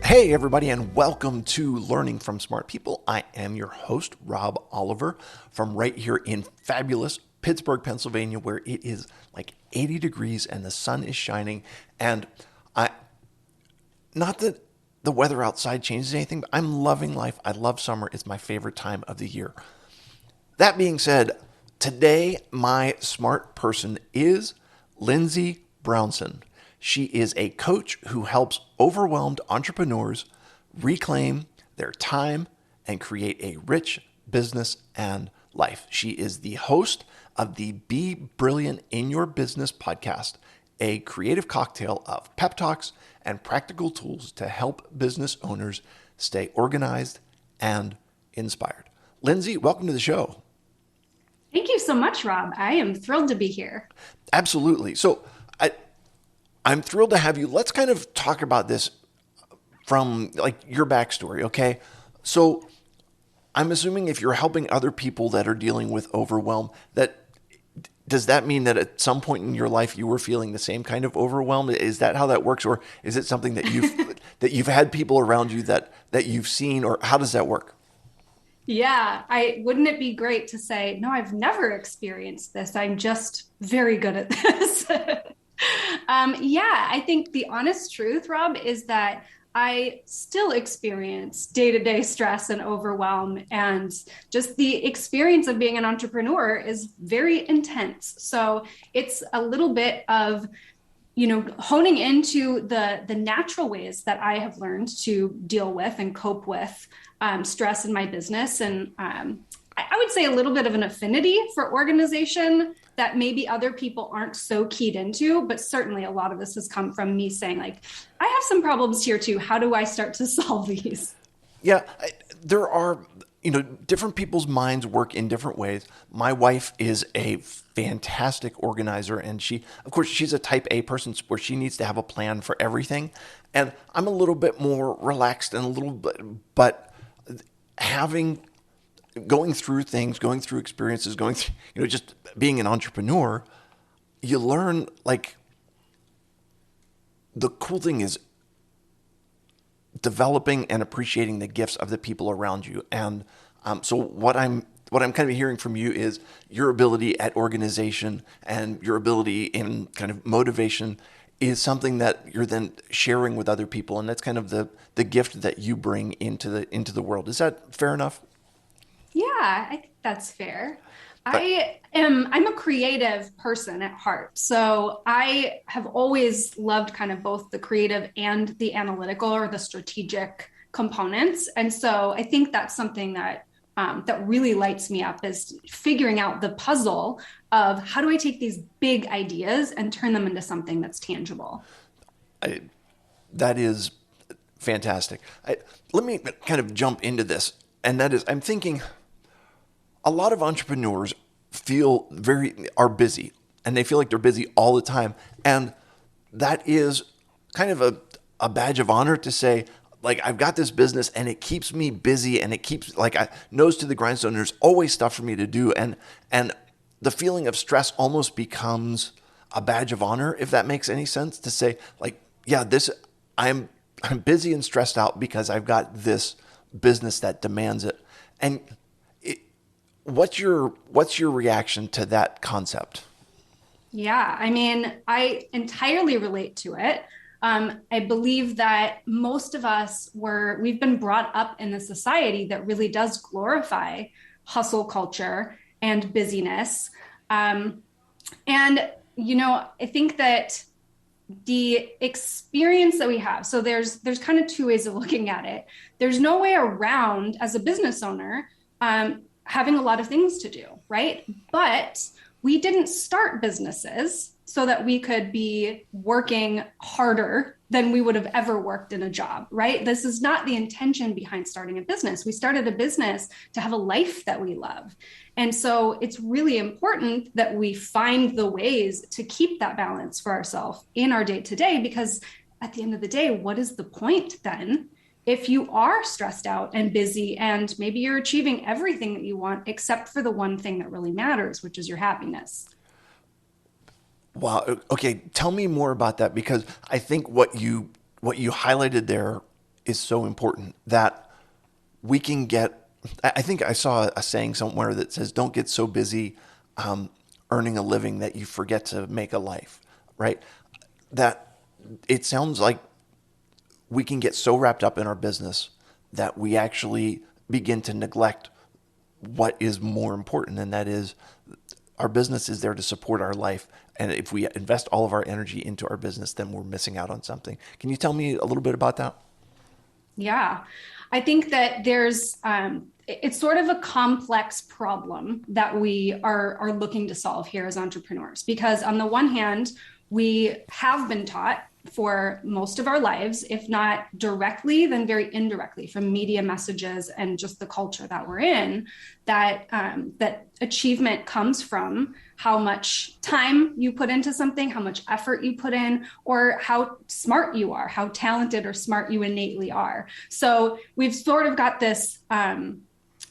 Hey, everybody, and welcome to Learning from Smart People. I am your host, Rob Oliver, from right here in fabulous Pittsburgh, Pennsylvania, where it is like 80 degrees and the sun is shining. And I, not that the weather outside changes anything, but I'm loving life. I love summer. It's my favorite time of the year. That being said, today my smart person is Linsi Brownson. She is a coach who helps overwhelmed entrepreneurs reclaim their time and create a rich business and life. She is the host of the Be Brilliant in Your Business podcast, a creative cocktail of pep talks and practical tools to help business owners stay organized and inspired. Linsi, welcome to the show. Thank you so much, Rob. I am thrilled to be here. Absolutely. I'm thrilled to have you. Let's kind of talk about this from like your backstory, okay? So I'm assuming if you're helping other people that are dealing with overwhelm, that does that mean that at some point in your life you were feeling the same kind of overwhelm? Is that how that works, or is it something that you've that you've had people around you that you've seen, or how does that work? Yeah, I wouldn't it be great to say, no, I've never experienced this. I'm just very good at this. Yeah, I think the honest truth, Rob, is that I still experience day-to-day stress and overwhelm, and just the experience of being an entrepreneur is very intense. So it's a little bit of honing into the natural ways that I have learned to deal with and cope with stress in my business. And I would say a little bit of an affinity for organization that maybe other people aren't so keyed into, but certainly a lot of this has come from me saying, like, I have some problems here too. How do I start to solve these? Yeah, there are, different people's minds work in different ways. My wife is a fantastic organizer, and of course, she's a type A person where she needs to have a plan for everything. And I'm a little bit more relaxed and a little bit, but having, going through things, going through experiences, going through, just being an entrepreneur, you learn like the cool thing is developing and appreciating the gifts of the people around you. And so what I'm kind of hearing from you is your ability at organization and your ability in kind of motivation is something that you're then sharing with other people, and that's kind of the gift that you bring into the world. Is that fair enough? Yeah, I think that's fair. I'm a creative person at heart. So I have always loved kind of both the creative and the analytical or the strategic components. And so I think that's something that really lights me up, is figuring out the puzzle of how do I take these big ideas and turn them into something that's tangible. I, that is fantastic. Let me kind of jump into this, and that is, I'm thinking a lot of entrepreneurs are busy, and they feel like they're busy all the time, and that is kind of a badge of honor to say, like, I've got this business and it keeps me busy, and it keeps like I nose to the grindstone. There's always stuff for me to do, and the feeling of stress almost becomes a badge of honor, if that makes any sense, to say, like, yeah, this I'm I'm busy and stressed out because I've got this business that demands it. And what's your reaction to that concept? Yeah, I mean, I entirely relate to it. I believe that most of us we've been brought up in a society that really does glorify hustle culture and busyness. Um, and I think that the experience that we have, so there's kind of two ways of looking at it. There's no way around, as a business owner, having a lot of things to do, right? But we didn't start businesses so that we could be working harder than we would have ever worked in a job, right? This is not the intention behind starting a business. We started a business to have a life that we love. And so it's really important that we find the ways to keep that balance for ourselves in our day to day, because at the end of the day, what is the point then if you are stressed out and busy and maybe you're achieving everything that you want except for the one thing that really matters, which is your happiness? Wow. Okay, tell me more about that, because I think what you highlighted there is so important, that we can get, I think I saw a saying somewhere that says, don't get so busy earning a living that you forget to make a life, right? That it sounds like we can get so wrapped up in our business that we actually begin to neglect what is more important, and that is our business is there to support our life. And if we invest all of our energy into our business, then we're missing out on something. Can you tell me a little bit about that? Yeah, I think that it's sort of a complex problem that we are looking to solve here as entrepreneurs. Because on the one hand, we have been taught for most of our lives, if not directly, then very indirectly from media messages and just the culture that we're in, that that achievement comes from how much time you put into something, how much effort you put in, or how smart you are, how talented or smart you innately are. So we've sort of got this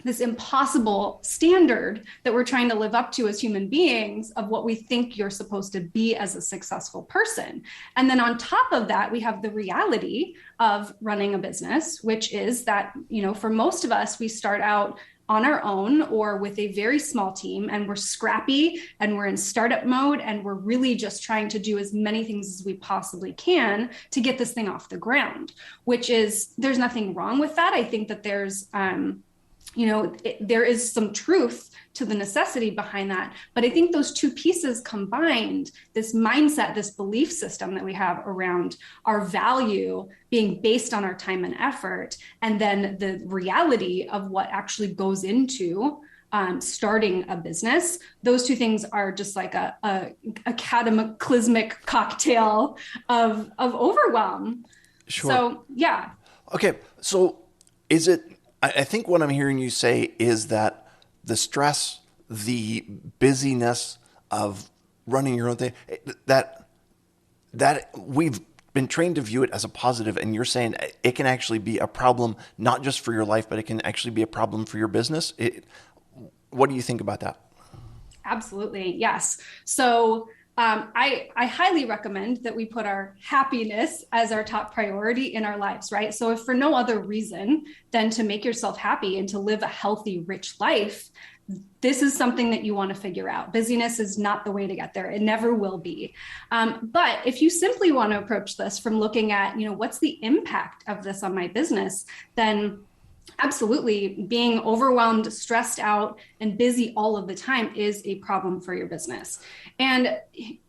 this impossible standard that we're trying to live up to as human beings of what we think you're supposed to be as a successful person. And then on top of that, we have the reality of running a business, which is that, you know, for most of us, we start out on our own or with a very small team, and we're scrappy and we're in startup mode, and we're really just trying to do as many things as we possibly can to get this thing off the ground, which is, there's nothing wrong with that. I think that there's there is some truth to the necessity behind that. But I think those two pieces combined, this mindset, this belief system that we have around our value being based on our time and effort, and then the reality of what actually goes into starting a business, those two things are just like a cataclysmic cocktail of overwhelm. Sure. So, yeah. Okay. So is it, I think what I'm hearing you say is that the stress, the busyness of running your own thing, that we've been trained to view it as a positive, and you're saying it can actually be a problem, not just for your life, but it can actually be a problem for your business. What do you think about that? Absolutely. Yes. So I highly recommend that we put our happiness as our top priority in our lives, right? So if for no other reason than to make yourself happy and to live a healthy, rich life, this is something that you want to figure out. Busyness is not the way to get there. It never will be. But if you simply want to approach this from looking at, what's the impact of this on my business, then absolutely, being overwhelmed, stressed out, and busy all of the time is a problem for your business. And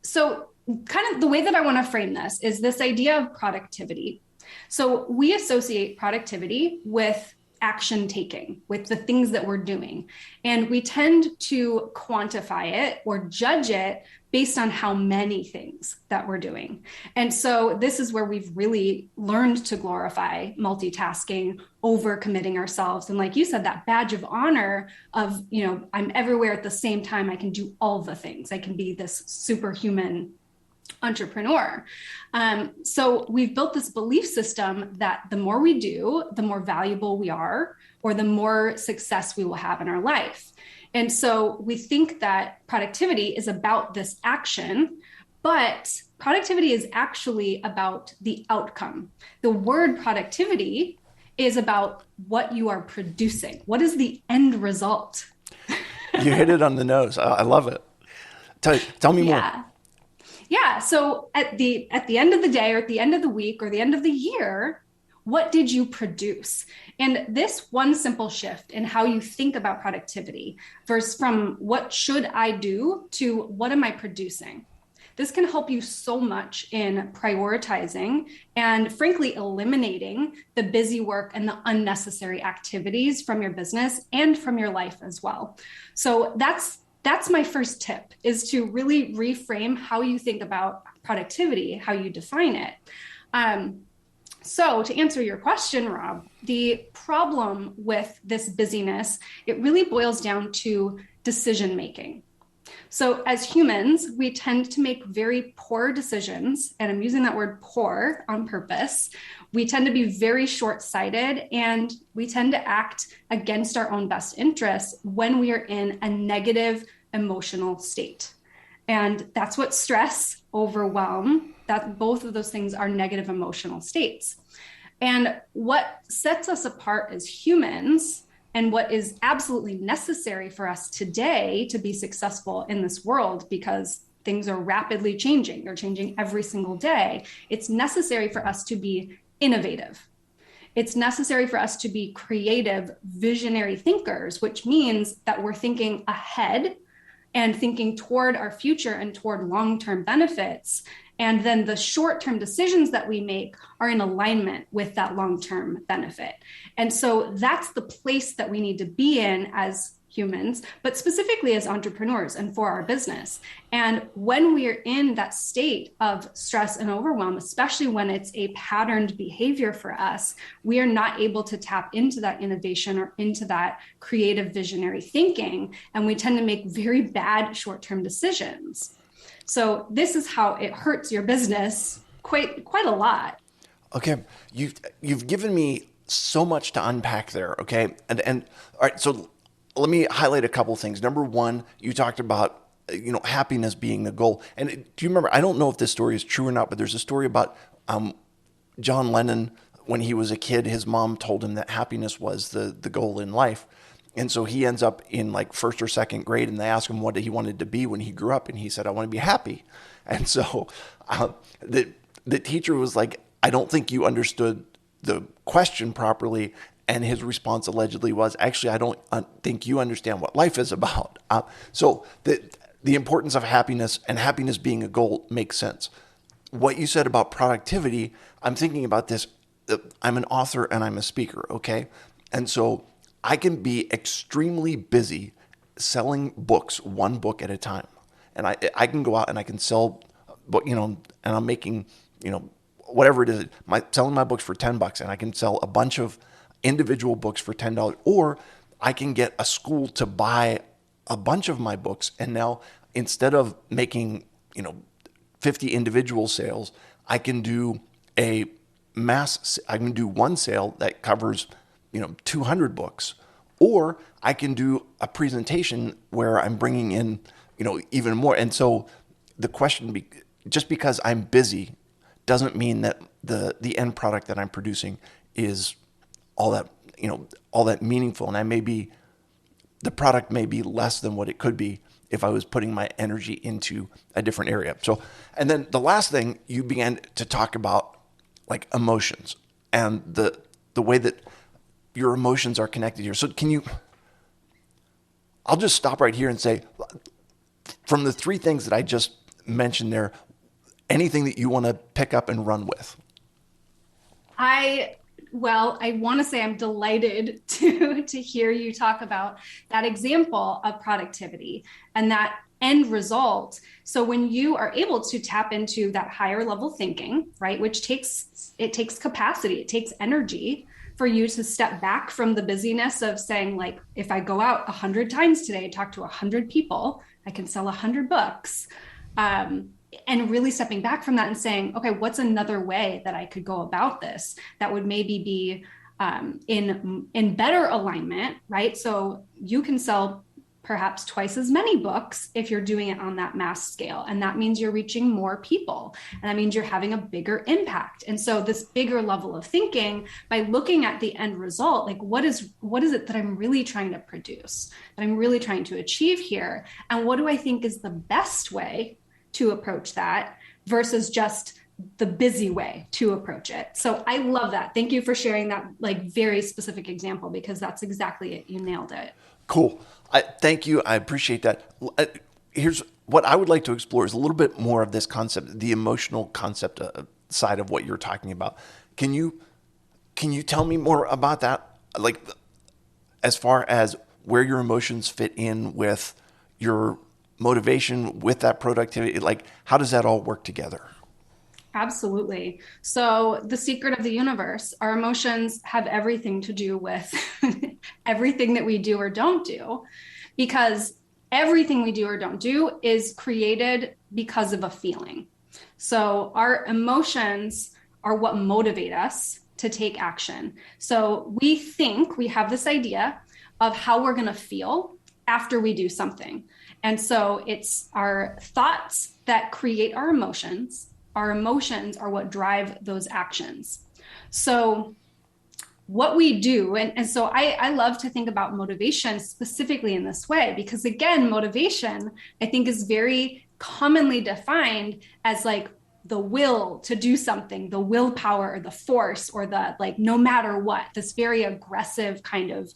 so kind of the way that I want to frame this is this idea of productivity. So we associate productivity with action taking, with the things that we're doing. And we tend to quantify it or judge it based on how many things that we're doing. And so this is where we've really learned to glorify multitasking, overcommitting ourselves. And like you said, that badge of honor of, I'm everywhere at the same time. I can do all the things. I can be this superhuman entrepreneur. So we've built this belief system that the more we do, the more valuable we are, or the more success we will have in our life. And so we think that productivity is about this action, but productivity is actually about the outcome. The word productivity is about what you are producing. What is the end result? You hit it on the nose. I love it. Tell me more. Yeah. So at the end of the day, or at the end of the week, or the end of the year, what did you produce? And this one simple shift in how you think about productivity versus from what should I do to what am I producing? This can help you so much in prioritizing and frankly eliminating the busy work and the unnecessary activities from your business and from your life as well. So that's my first tip, is to really reframe how you think about productivity, how you define it. So to answer your question, Rob, the problem with this busyness, it really boils down to decision making. So as humans, we tend to make very poor decisions, and I'm using that word poor on purpose. We tend to be very short-sighted, and we tend to act against our own best interests when we are in a negative emotional state. And that's what stress, overwhelm, that both of those things are negative emotional states. And what sets us apart as humans and what is absolutely necessary for us today to be successful in this world, because things are rapidly changing, they're changing every single day. It's necessary for us to be innovative. It's necessary for us to be creative, visionary thinkers, which means that we're thinking ahead and thinking toward our future and toward long-term benefits. And then the short-term decisions that we make are in alignment with that long-term benefit. And so that's the place that we need to be in as humans, but specifically as entrepreneurs and for our business. And when we are in that state of stress and overwhelm, especially when it's a patterned behavior for us, we are not able to tap into that innovation or into that creative visionary thinking. And we tend to make very bad short-term decisions. So this is how it hurts your business quite a lot. Okay, you've given me so much to unpack there. Okay, and all right, so let me highlight a couple things. Number one, you talked about happiness being the goal. And do you remember? I don't know if this story is true or not, but there's a story about John Lennon when he was a kid. His mom told him that happiness was the goal in life. And so he ends up in like first or second grade, and they ask him what he wanted to be when he grew up, and he said, "I want to be happy." And so the teacher was like, "I don't think you understood the question properly." And his response allegedly was, "Actually, I don't think you understand what life is about." So the importance of happiness and happiness being a goal makes sense. What you said about productivity, I'm thinking about this. I'm an author and I'm a speaker, okay? And so I can be extremely busy selling books, one book at a time. And I can go out and I can sell, but and I'm making, whatever it is, selling my books for $10, and I can sell a bunch of individual books for $10, or I can get a school to buy a bunch of my books. And now instead of making, 50 individual sales, I can do I can do one sale that covers, 200 books, or I can do a presentation where I'm bringing in, even more. And so the question, just because I'm busy doesn't mean that the end product that I'm producing is all that meaningful. And the product may be less than what it could be if I was putting my energy into a different area. So, and then the last thing, you began to talk about like emotions and the way that your emotions are connected here. So I'll just stop right here and say, from the three things that I just mentioned there, anything that you want to pick up and run with? I want to say I'm delighted to hear you talk about that example of productivity and that end result. So when you are able to tap into that higher level thinking, right, which takes capacity, it takes energy for you to step back from the busyness of saying, like, if I go out 100 times today, talk to 100 people, I can sell 100 books. And really stepping back from that and saying, okay, what's another way that I could go about this that would maybe be in better alignment, right? So you can sell perhaps twice as many books if you're doing it on that mass scale. And that means you're reaching more people. And that means you're having a bigger impact. And so this bigger level of thinking, by looking at the end result, like what is it that I'm really trying to produce, that I'm really trying to achieve here? And what do I think is the best way to approach that versus just the busy way to approach it? So I love that. Thank you for sharing that like very specific example, because that's exactly it. You nailed it. Cool. Thank you. I appreciate that. Here's what I would like to explore is a little bit more of this concept, the emotional concept side of what you're talking about. Can you tell me more about that? Like, as far as where your emotions fit in with your motivation, with that productivity, like how does that all work together? Absolutely. So the secret of the universe, our emotions have everything to do with everything that we do or don't do, because everything we do or don't do is created because of a feeling. So our emotions are what motivate us to take action. So we think we have this idea of how we're going to feel after we do something. And so it's our thoughts that create our emotions. Our emotions are what drive those actions. So what we do, and so I love to think about motivation specifically in this way, because again, motivation, I think, is very commonly defined as like the will to do something, the willpower or the force or the like, no matter what, this very aggressive kind of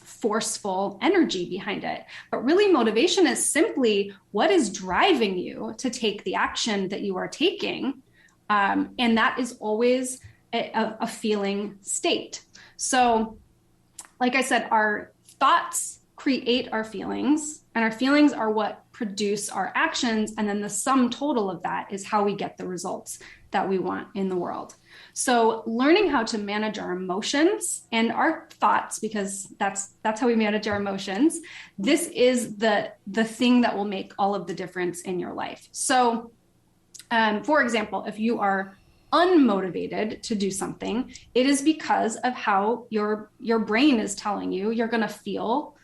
forceful energy behind it. But really, motivation is simply what is driving you to take the action that you are taking. And that is always a feeling state. So, like I said, our thoughts create our feelings, and our feelings are what produce our actions. And then the sum total of that is how we get the results that we want in the world. So, learning how to manage our emotions and our thoughts, because that's how we manage our emotions. This is the thing that will make all of the difference in your life. So, for example, if you are unmotivated to do something, it is because of how your brain is telling you you're going to feel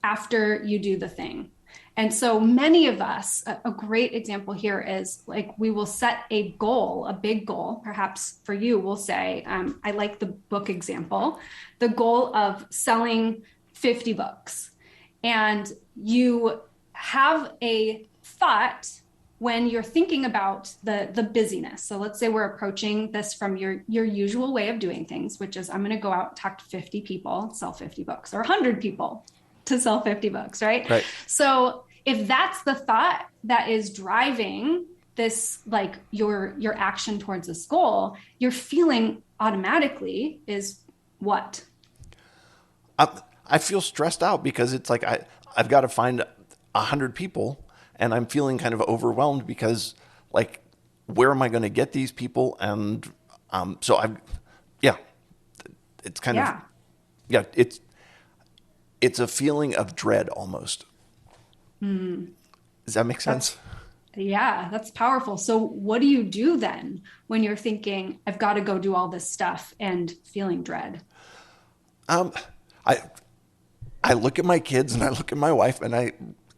after you do the thing. And so many of us, a great example here is like we will set a goal, a big goal. Perhaps for you, we'll say, I like the book example, the goal of selling 50 books. And you have a thought when you're thinking about the busyness. So let's say we're approaching this from your usual way of doing things, which is I'm going to go out, talk to 50 people, sell 50 books, or 100 people to sell 50 books, right? Right. So if that's the thought that is driving this, like your action towards this goal, your feeling automatically is what? I feel stressed out because it's like I've got to find 100 people, and I'm feeling kind of overwhelmed because, like, where am I going to get these people? And so yeah, it's kind of, Yeah. yeah, it's a feeling of dread almost. Does that make sense? That's Yeah, that's powerful. So what do you do then when you're thinking, I've got to go do all this stuff and feeling dread? Um, I I look at my kids and I look at my wife and I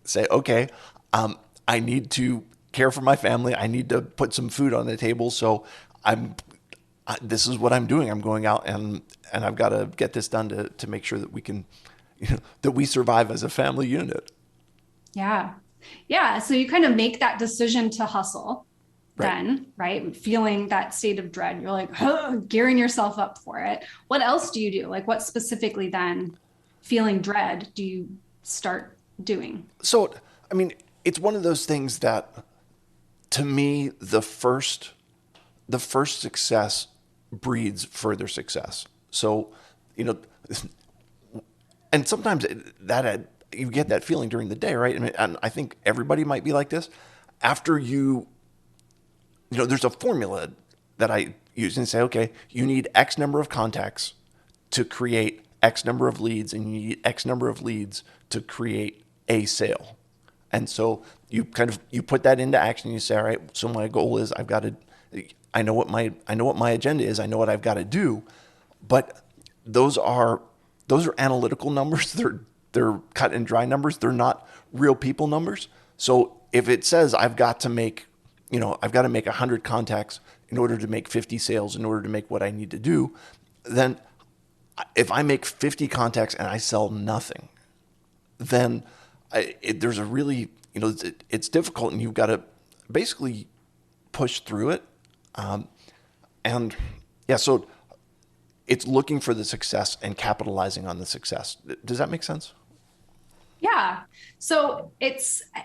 say, okay, I need to care for my family. I need to put some food on the table. So this is what I'm doing. I'm going out and I've got to get this done to make sure that we can, that we survive as a family unit. Yeah. Yeah. So you kind of make that decision to hustle Right. then, right? Feeling that state of dread. You're like, gearing yourself up for it. What else do you do? Like, what specifically then, feeling dread, do you start doing? So, I mean, it's one of those things that to me, the first success breeds further success. So, you know, and sometimes you get that feeling during the day, right? And I think everybody might be like this. After there's a formula that I use and say, okay, you need X number of contacts to create X number of leads, and you need X number of leads to create a sale. And so you put that into action. You say, all right, so my goal is I know what my agenda is. I know what I've got to do, but those are analytical numbers. They're cut and dry numbers. They're not real people numbers. So if it says I've got to make 100 contacts in order to make 50 sales, in order to make what I need to do, then if I make 50 contacts and I sell nothing, then there's a really, it's difficult, and you've got to basically push through it. And yeah, so it's looking for the success and capitalizing on the success. Does that make sense? Yeah. So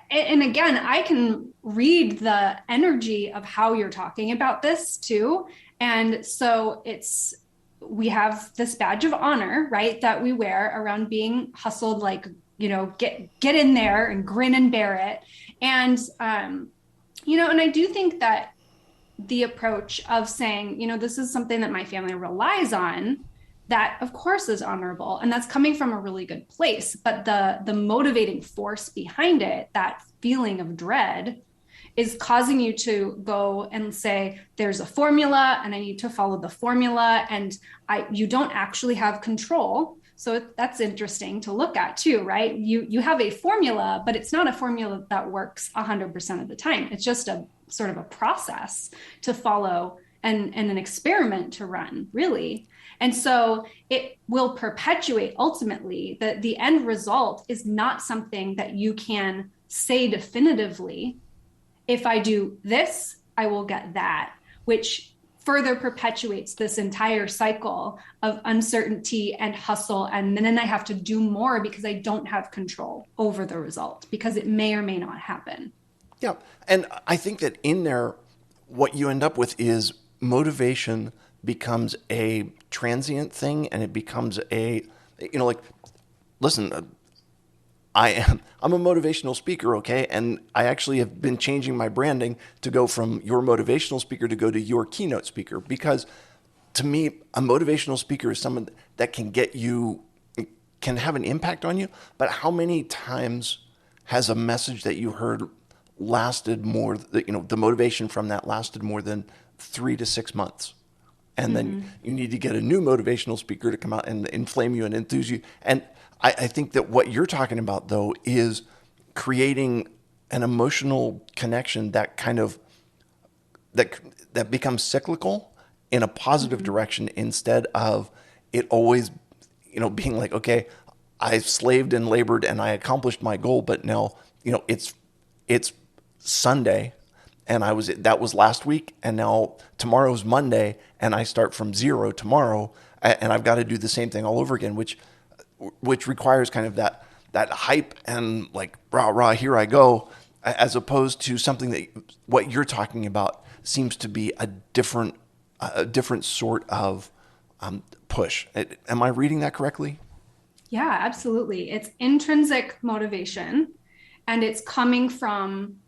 and again, I can read the energy of how you're talking about this too. And so we have this badge of honor, right, that we wear around being hustled, like, get in there and grin and bear it. And, and I do think that the approach of saying, this is something that my family relies on, that of course is honorable, and that's coming from a really good place. But the motivating force behind it, that feeling of dread, is causing you to go and say, there's a formula and I need to follow the formula, and you don't actually have control. So that's interesting to look at too, right? You have a formula, but it's not a formula that works 100% of the time. It's just a sort of a process to follow and an experiment to run, really. And so it will perpetuate ultimately that the end result is not something that you can say definitively. If I do this, I will get that, which further perpetuates this entire cycle of uncertainty and hustle. And then I have to do more because I don't have control over the result because it may or may not happen. Yeah. And I think that in there, what you end up with is motivation becomes a transient thing, and it becomes like, listen, I'm a motivational speaker, okay? And I actually have been changing my branding to go from your motivational speaker to go to your keynote speaker, because to me, a motivational speaker is someone that can have an impact on you. But how many times has a message that you heard lasted more, the motivation from that lasted more than 3 to 6 months? And then you need to get a new motivational speaker to come out and inflame you and enthuse you. And I think that what you're talking about, though, is creating an emotional connection that that becomes cyclical in a positive direction, instead of it always, being like, okay, I slaved and labored and I accomplished my goal, but now, it's Sunday, and that was last week, and now tomorrow's Monday, and I start from zero tomorrow, and I've got to do the same thing all over again, which requires kind of that hype and like, rah rah, here I go, as opposed to something that what you're talking about seems to be a different sort of push. Am I reading that correctly? Yeah, absolutely. It's intrinsic motivation, and it's coming from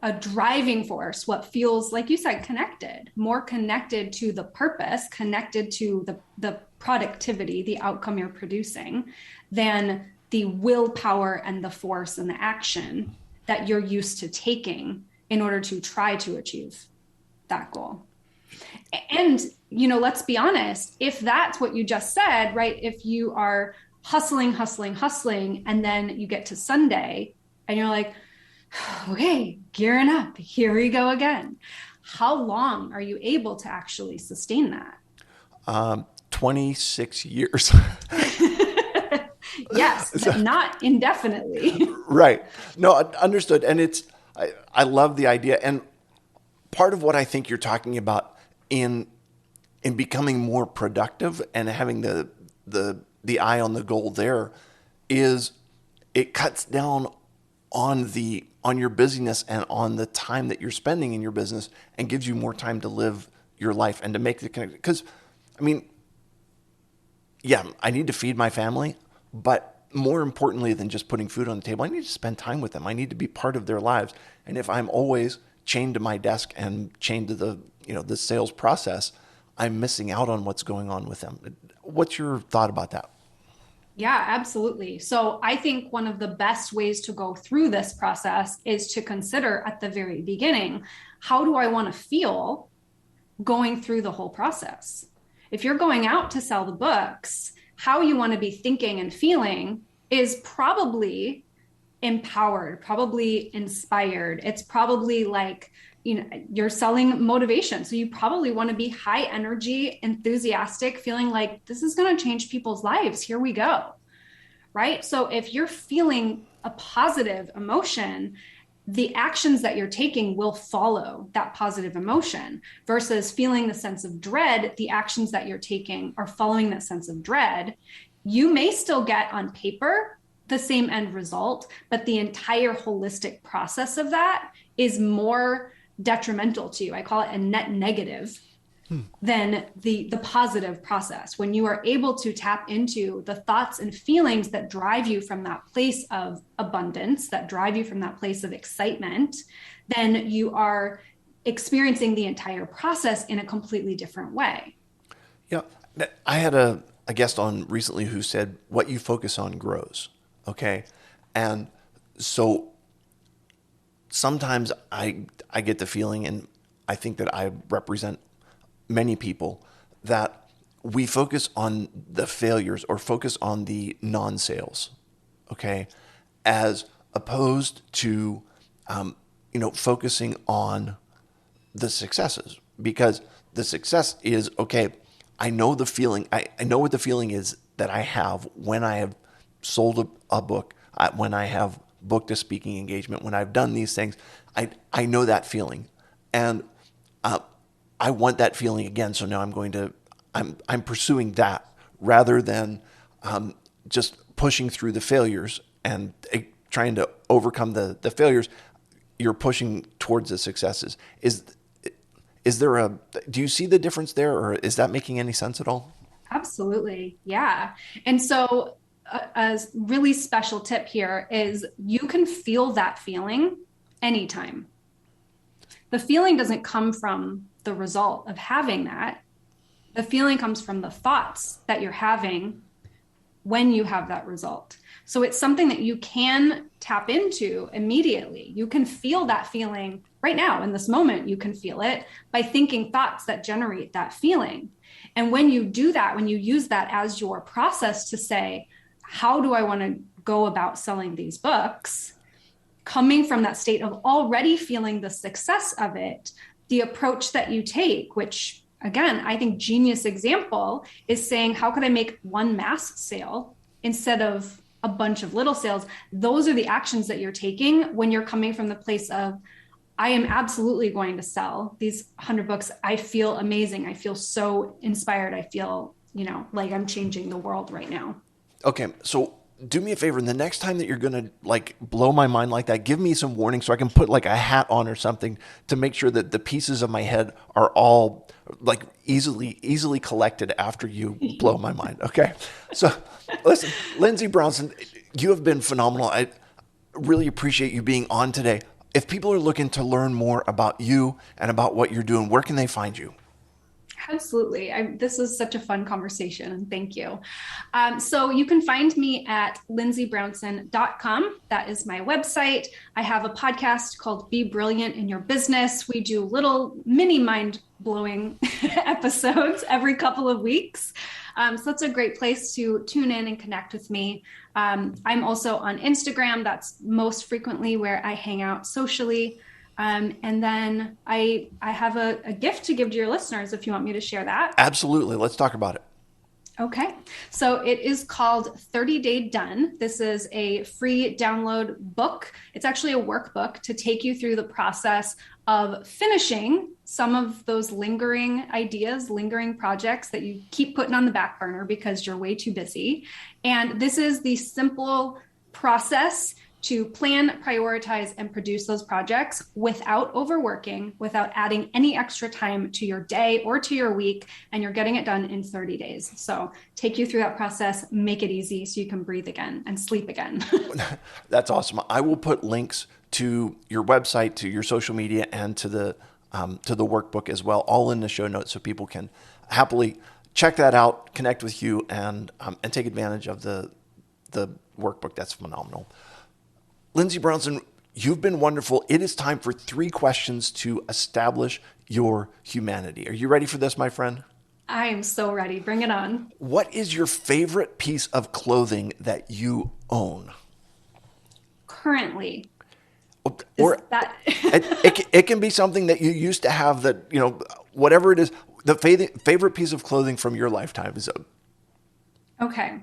a driving force, what feels, like you said, connected, more connected to the purpose, connected to the productivity, the outcome you're producing, than the willpower and the force and the action that you're used to taking in order to try to achieve that goal. And, let's be honest, if that's what you just said, right? If you are hustling, hustling, hustling, and then you get to Sunday and you're like, okay, gearing up, here we go again. How long are you able to actually sustain that? 26 years. Yes, but not indefinitely. Right. No, understood. And I love the idea. And part of what I think you're talking about in becoming more productive and having the eye on the goal there is it cuts down on your busyness and on the time that you're spending in your business, and gives you more time to live your life and to make the connection. Because, yeah, I need to feed my family, but more importantly than just putting food on the table, I need to spend time with them. I need to be part of their lives. And if I'm always chained to my desk and chained to the sales process, I'm missing out on what's going on with them. What's your thought about that? Yeah, absolutely. So I think one of the best ways to go through this process is to consider at the very beginning, how do I want to feel going through the whole process? If you're going out to sell the books, how you want to be thinking and feeling is probably empowered, probably inspired. It's probably like, you're selling motivation. So you probably want to be high energy, enthusiastic, feeling like this is going to change people's lives. Here we go. Right. So if you're feeling a positive emotion, the actions that you're taking will follow that positive emotion, versus feeling the sense of dread. The actions that you're taking are following that sense of dread. You may still get on paper the same end result, but the entire holistic process of that is more detrimental to you. I call it a net negative than the positive process. When you are able to tap into the thoughts and feelings that drive you from that place of abundance, that drive you from that place of excitement, then you are experiencing the entire process in a completely different way. Yeah. I had a guest on recently who said, what you focus on grows. Okay. And so sometimes I get the feeling, and I think that I represent many people, that we focus on the failures or focus on the non-sales, okay, as opposed to, focusing on the successes, because the success is, okay, I know the feeling. I know what the feeling is that I have when I have sold a book, when I have booked a speaking engagement, when I've done these things. I know that feeling. And I want that feeling again. So now I'm pursuing that rather than just pushing through the failures and trying to overcome the failures. You're pushing towards the successes. Do you see the difference there, or is that making any sense at all? Absolutely. Yeah. And so a really special tip here is you can feel that feeling anytime. The feeling doesn't come from the result of having that. The feeling comes from the thoughts that you're having when you have that result. So it's something that you can tap into immediately. You can feel that feeling right now in this moment. You can feel it by thinking thoughts that generate that feeling. And when you do that, when you use that as your process to say, how do I want to go about selling these books? Coming from that state of already feeling the success of it, the approach that you take, which again, I think genius example is saying, how could I make one mass sale instead of a bunch of little sales? Those are the actions that you're taking when you're coming from the place of, I am absolutely going to sell these 100 books. I feel amazing. I feel so inspired. I feel, like I'm changing the world right now. Okay, so do me a favor. And the next time that you're going to like blow my mind like that, give me some warning so I can put like a hat on or something to make sure that the pieces of my head are all like easily collected after you blow my mind. Okay. So listen, Linsi Brownson, you have been phenomenal. I really appreciate you being on today. If people are looking to learn more about you and about what you're doing, where can they find you? Absolutely. This was such a fun conversation. Thank you. So you can find me at linsibrownson.com. That is my website. I have a podcast called Be Brilliant in Your Business. We do little mini mind blowing episodes every couple of weeks. So that's a great place to tune in and connect with me. I'm also on Instagram. That's most frequently where I hang out socially. And then I have a gift to give to your listeners if you want me to share that. Absolutely. Let's talk about it. Okay. So it is called 30 Day Done. This is a free download book. It's actually a workbook to take you through the process of finishing some of those lingering ideas, lingering projects that you keep putting on the back burner because you're way too busy. And this is the simple process to plan, prioritize, and produce those projects without overworking, without adding any extra time to your day or to your week, and you're getting it done in 30 days. So take you through that process, make it easy so you can breathe again and sleep again. That's awesome. I will put links to your website, to your social media, and to the workbook as well, all in the show notes, so people can happily check that out, connect with you, and take advantage of the workbook. That's phenomenal. Linsi Brownson, you've been wonderful. It is time for 3 questions to establish your humanity. Are you ready for this, my friend? I am so ready. Bring it on. What is your favorite piece of clothing that you own? Currently. Or it can be something that you used to have that, whatever it is, the favorite piece of clothing from your lifetime is. Okay.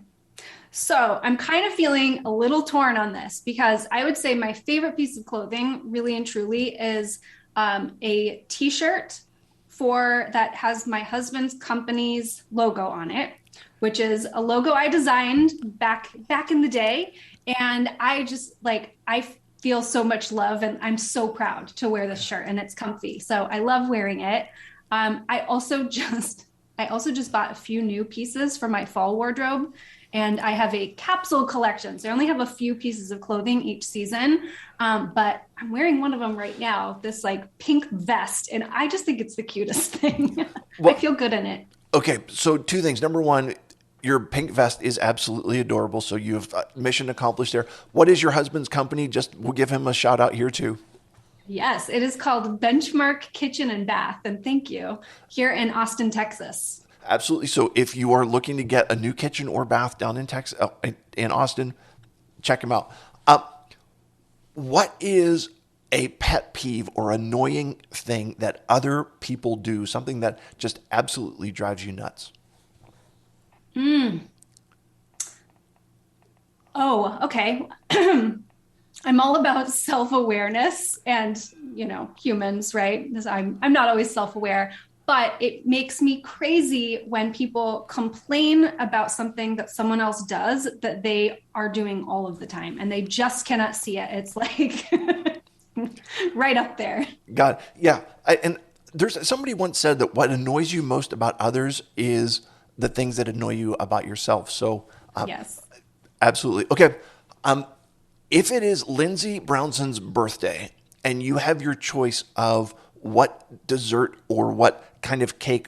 So I'm kind of feeling a little torn on this because I would say my favorite piece of clothing really and truly is a t-shirt that has my husband's company's logo on it, which is a logo I designed back in the day. And I just I feel so much love and I'm so proud to wear this shirt and it's comfy. So I love wearing it. I also just bought a few new pieces for my fall wardrobe. And I have a capsule collection. So I only have a few pieces of clothing each season. But I'm wearing one of them right now, this pink vest. And I just think it's the cutest thing. Well, I feel good in it. Okay. So 2 things. Number 1, your pink vest is absolutely adorable. So you have mission accomplished there. What is your husband's company? We'll give him a shout out here too. Yes, it is called Benchmark Kitchen and Bath. And thank you. Here in Austin, Texas. Absolutely. So if you are looking to get a new kitchen or bath down in Texas, in Austin, check them out. What is a pet peeve or annoying thing that other people do, something that just absolutely drives you nuts? Oh, okay. I'm all about self-awareness and, humans, right? Because I'm not always self-aware, but it makes me crazy when people complain about something that someone else does that they are doing all of the time and they just cannot see it. It's like right up there. God, yeah. And there's somebody once said that what annoys you most about others is the things that annoy you about yourself. So, Yes. absolutely. Okay. Um, if it is Lindsay Brownson's birthday and you have your choice of what dessert or what kind of cake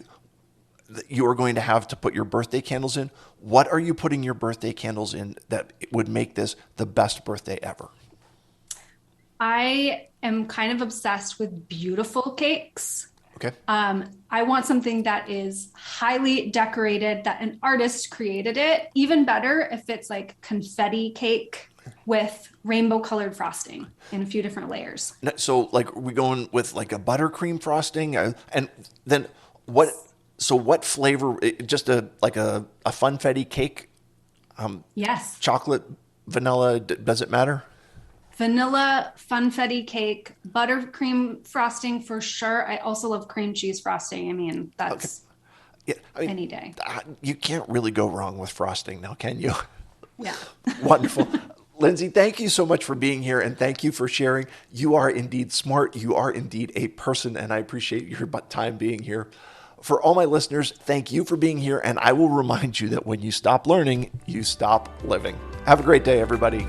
that you are going to have to put your birthday candles in, what are you putting your birthday candles in that would make this the best birthday ever? I am kind of obsessed with beautiful cakes. Okay. I want something that is highly decorated, that an artist created it. Even better if it's like confetti cake with rainbow colored frosting in a few different layers. So, like, are we going with like a buttercream frosting, and then what? So, what flavor? Just a funfetti cake, Yes. chocolate, vanilla. Does it matter? Vanilla funfetti cake, buttercream frosting for sure. I also love cream cheese frosting. I mean, Okay. that's Yeah. I mean, any day. you can't really go wrong with frosting, now, can you? Yeah. Wonderful. Lindsay, thank you so much for being here and thank you for sharing. You are indeed smart. You are indeed a person, and I appreciate your time being here. For all my listeners, thank you for being here, and I will remind you that when you stop learning, you stop living. Have a great day, everybody.